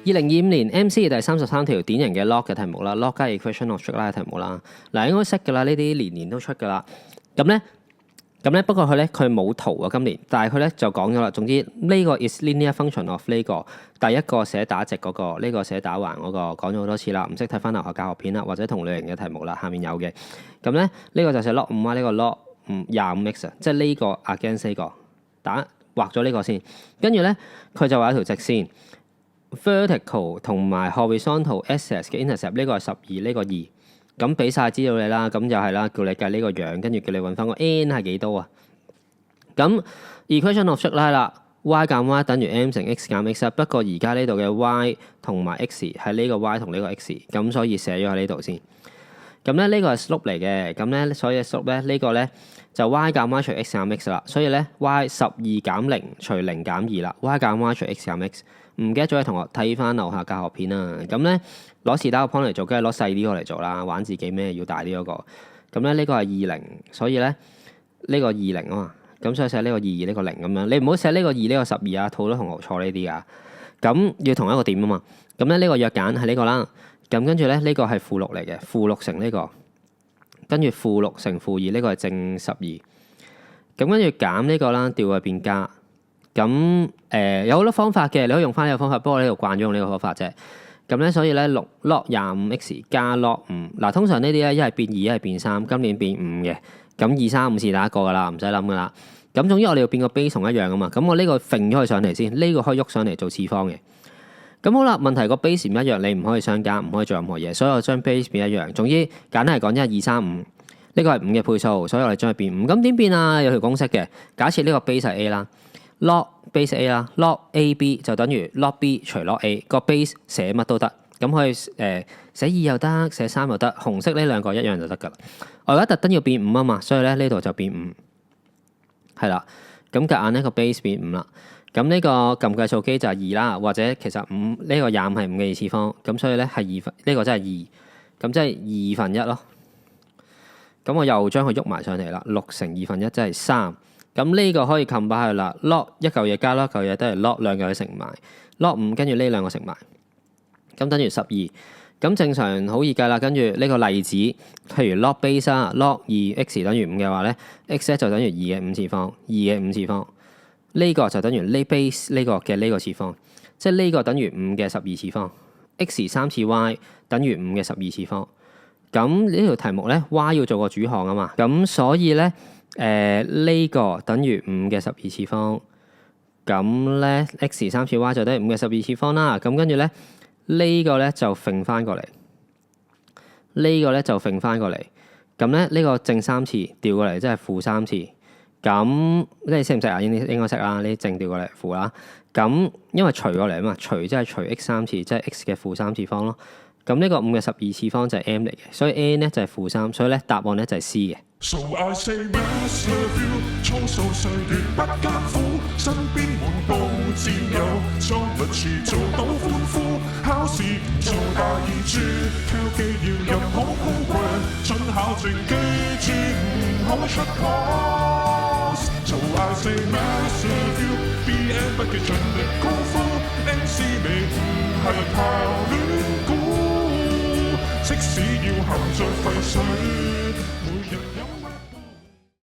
2025年 MC 嘅第33條典型嘅 log 嘅題目啦 ，log 加 equation of strict line 嘅題目啦。嗱，應該識㗎啦，呢啲年年都出㗎啦。咁咧，不過佢冇圖啊，今年，但係佢咧就講咗啦。總之呢個 is linear function of 呢個第一個寫打直嗰個，呢個寫打橫嗰個講咗好多次啦。唔識睇翻留學教學片啦，或者同類型嘅題目啦，下面有嘅。咁咧呢個就寫 log 5啊，呢個 log 25x 啊，即係呢個 against 呢個畫咗呢個先，跟住咧佢就話有條直線 vertical 同埋 horizontal axis 嘅 intercept 呢個係12，呢個2。咁俾晒資料你啦，咁就係啦，叫你計呢個樣，跟住叫你揾翻個 n 係幾多啊？咁 equation of strict line 啦 ，y 減 y 等於 m 乘 x 減 x。不過而家呢度嘅 y 同埋 x 係呢個 y 同呢個 x，咁所以寫咗喺呢度先。咁咧呢個係 slope 嚟嘅，咁咧所以 slope 咧呢個咧就 y 減 y 除 x 減 x 啦。所以咧 y 12減0除0減2啦 ，y 減 y 除 x 減 x。唔記得咗嘅同學睇翻樓下教學片啊！咁咧攞是打個 point 嚟做，梗係攞細啲個嚟做啦。玩自己咩要大啲嗰個。咁咧呢個係20，所以咧呢個20啊嘛。咁所以寫呢個2，呢個0咁樣。你唔好寫呢個2，呢個12啊，好多同學錯呢啲噶。咁要同一個點啊嘛。咁咧呢個約簡係呢個啦。咁跟住咧呢個係負6嚟嘅，負6乘呢個，跟住負6乘負2，呢個係正12。咁跟住減呢個啦，調去變加。咁有好多方法嘅，你可以用翻呢個方法，不過我呢度慣咗用呢個方法啫。咁咧，所以咧log 25x 加 log 5，嗱通常呢啲咧一係變2，一係變3，今年變5嘅。咁2、3、5是打一個噶啦，唔使諗噶啦。咁總之我哋要變個 base 同一樣噶嘛。咁我呢個揈咗佢上嚟先，呢個可以喐上嚟做次方嘅。咁好啦，問題個 base 唔一樣，你唔可以相加，唔可以做任何嘢，所以我將 base 變一樣。總之簡單嚟講，一係2、3、5，呢個係5嘅倍數，所以我哋將佢變5。咁點變啊？有條公式嘅，假設呢個 base 係 A 啦。log base A 啦 ，log AB 就等於 log B 除 log A， 個 base 寫乜都得，咁可以寫2又得，寫3又得，紅色呢兩個一樣就得噶啦。我而家特登要變5啊嘛，所以咧呢度就變5，係啦。咁夾硬呢個 base 變5啦。咁呢個撳計數機就係2啦，或者其實5呢個25係5嘅2次方，咁所以咧係2分，呢個真係2，咁即係2分1咯。咁我又將佢喐埋上嚟啦，6乘2分1即係3。咁呢個可以冚返去啦 ，log 一嚿嘢加 log 一嚿嘢，都係 log 兩嚿嘢乘埋 ，log 5跟住呢兩個乘埋，咁等於12。咁正常好易計啦，跟住呢個例子，譬如 log base 啊 ，log 2x 等於5嘅話咧 ，x 咧就等於2嘅5次方，2嘅5次方，呢個就等於呢 base 呢個嘅呢個次方，即係呢個等於5嘅12次方 ，x 3次 y 等於5嘅12次方。咁呢條題目咧 y 要做個主項啊嘛，咁所以咧。呢個等於5嘅12次方，咁咧 x 3次 y 就等於5嘅12次方啦。咁跟住咧呢個咧就揈翻過嚟，呢個咧就揈翻過嚟。咁咧呢個正3次調過嚟，即係負3次。咁你識唔識啊？應該識啦。呢啲正調過嚟負啦。咁因為除過嚟啊嘛，除即係除 x 3次，即係 x 嘅負3次方咯。咁呢個5嘅12次方就係 m 嚟嘅，所以 n 咧就係負3，所以咧答案咧就係 C 嘅。So I say mass love you， 粗數歲月不艱苦，身邊滿布戰友，裝律詞做到歡呼，考試唔做大二注，挑機要入好高貴，准考證記住唔好出 course。So I say mass love you，BN 不記盡力高呼 ，MC 你唔係靠亂估，即使要含在廢水。